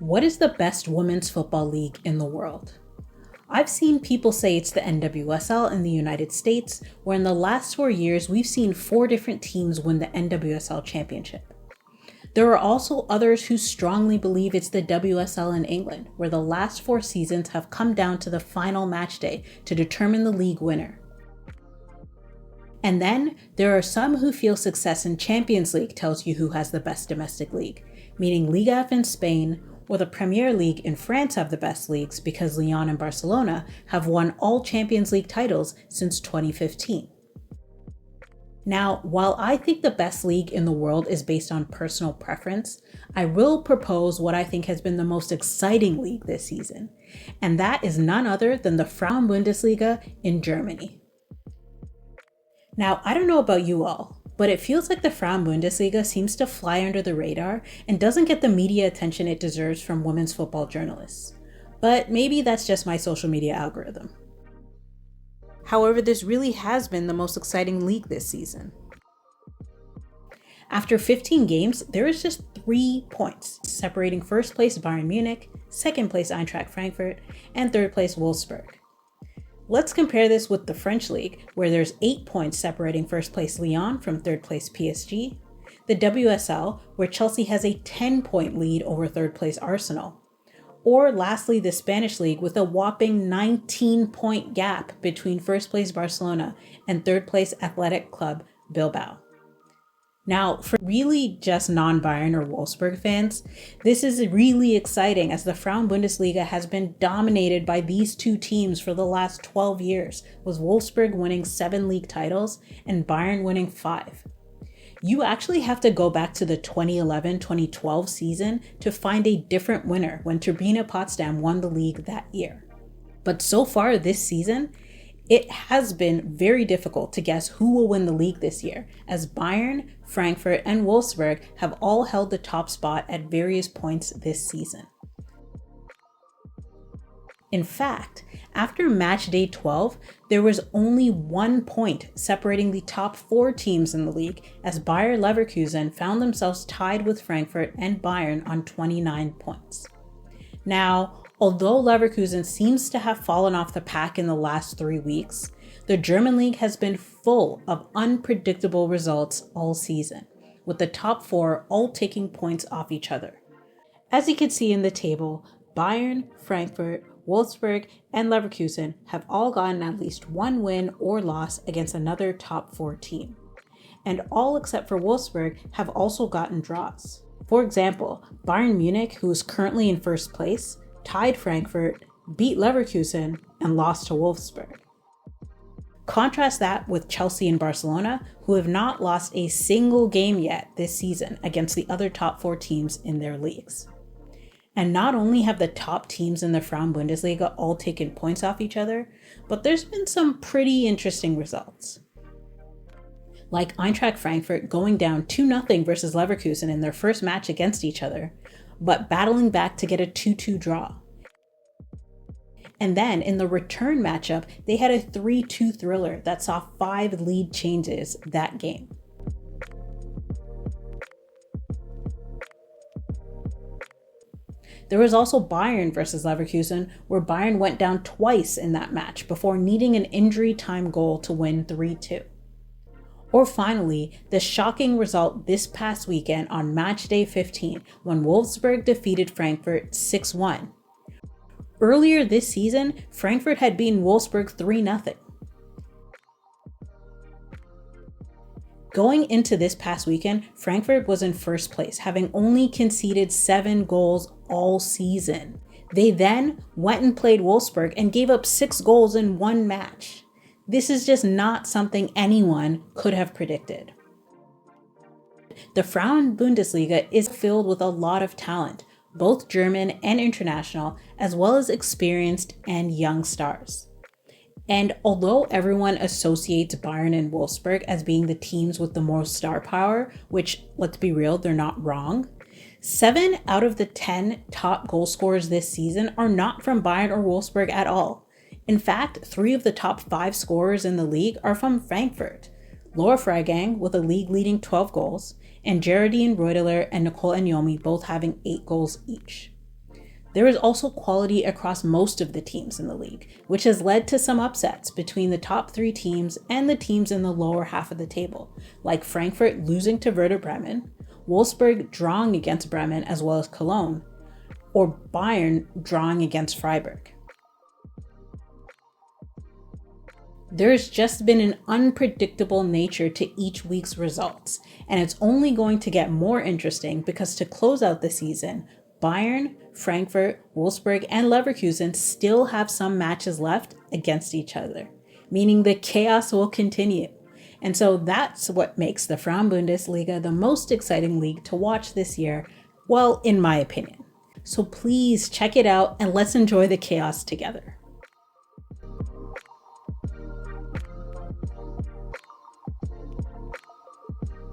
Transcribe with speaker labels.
Speaker 1: What is the best women's football league in the world? I've seen people say it's the NWSL in the United States, where in the last 4 years, we've seen 4 different teams win the NWSL championship. There are also others who strongly believe it's the WSL in England, where the last 4 seasons have come down to the final match day to determine the league winner. And then there are some who feel success in Champions League tells you who has the best domestic league, meaning Liga F in Spain, or the Premier League in France have the best leagues because Lyon and Barcelona have won all Champions League titles since 2015. Now, while I think the best league in the world is based on personal preference, I will propose what I think has been the most exciting league this season, and that is none other than the Frauen Bundesliga in Germany. Now, I don't know about you all, but it feels like the Frauen Bundesliga seems to fly under the radar and doesn't get the media attention it deserves from women's football journalists. But maybe that's just my social media algorithm. However, this really has been the most exciting league this season. After 15 games, there is just 3 points, separating first place Bayern Munich, second place Eintracht Frankfurt, and third place Wolfsburg. Let's compare this with the French league, where there's 8 points separating first place Lyon from third place PSG, the WSL, where Chelsea has a 10-point lead over third place Arsenal, or lastly the Spanish league with a whopping 19-point gap between first place Barcelona and third place Athletic Club Bilbao. Now, for really just non-Bayern or Wolfsburg fans, this is really exciting as the Frauen Bundesliga has been dominated by these 2 teams for the last 12 years, with Wolfsburg winning 7 league titles and Bayern winning 5. You actually have to go back to the 2011-2012 season to find a different winner when Turbine Potsdam won the league that year. But so far this season, it has been very difficult to guess who will win the league this year, as Bayern, Frankfurt, and Wolfsburg have all held the top spot at various points this season. In fact, after match day 12, there was only 1 point separating the top 4 teams in the league, as Bayer Leverkusen found themselves tied with Frankfurt and Bayern on 29 points. Now, although Leverkusen seems to have fallen off the pack in the last 3 weeks, the German league has been full of unpredictable results all season, with the top 4 all taking points off each other. As you can see in the table, Bayern, Frankfurt, Wolfsburg, and Leverkusen have all gotten at least 1 win or loss against another top 4 team. And all except for Wolfsburg have also gotten draws. For example, Bayern Munich, who is currently in first place, tied Frankfurt, beat Leverkusen, and lost to Wolfsburg. Contrast that with Chelsea and Barcelona, who have not lost a single game yet this season against the other top 4 teams in their leagues. And not only have the top teams in the Frauen Bundesliga all taken points off each other, but there's been some pretty interesting results. Like Eintracht Frankfurt going down 2-0 versus Leverkusen in their first match against each other, but battling back to get a 2-2 draw. And then in the return matchup, they had a 3-2 thriller that saw 5 lead changes that game. There was also Bayern versus Leverkusen, where Bayern went down twice in that match before needing an injury time goal to win 3-2. Or finally, the shocking result this past weekend on match day 15 when Wolfsburg defeated Frankfurt 6-1. Earlier this season, Frankfurt had beaten Wolfsburg 3-0. Going into this past weekend, Frankfurt was in first place, having only conceded 7 goals all season. They then went and played Wolfsburg and gave up 6 goals in 1 match. This is just not something anyone could have predicted. The Frauen Bundesliga is filled with a lot of talent, both German and international, as well as experienced and young stars. And although everyone associates Bayern and Wolfsburg as being the teams with the most star power, which, let's be real, they're not wrong, 7 out of the 10 top goal scorers this season are not from Bayern or Wolfsburg at all. In fact, 3 of the top 5 scorers in the league are from Frankfurt. Laura Freigang with a league-leading 12 goals, and Geraldine Reuteler and Nicole Agnomi both having 8 goals each. There is also quality across most of the teams in the league, which has led to some upsets between the top 3 teams and the teams in the lower half of the table, like Frankfurt losing to Werder Bremen, Wolfsburg drawing against Bremen as well as Cologne, or Bayern drawing against Freiburg. There's just been an unpredictable nature to each week's results, and it's only going to get more interesting because to close out the season, Bayern, Frankfurt, Wolfsburg, and Leverkusen still have some matches left against each other, meaning the chaos will continue. And so that's what makes the Frauen Bundesliga the most exciting league to watch this year, well, in my opinion. So please check it out and let's enjoy the chaos together.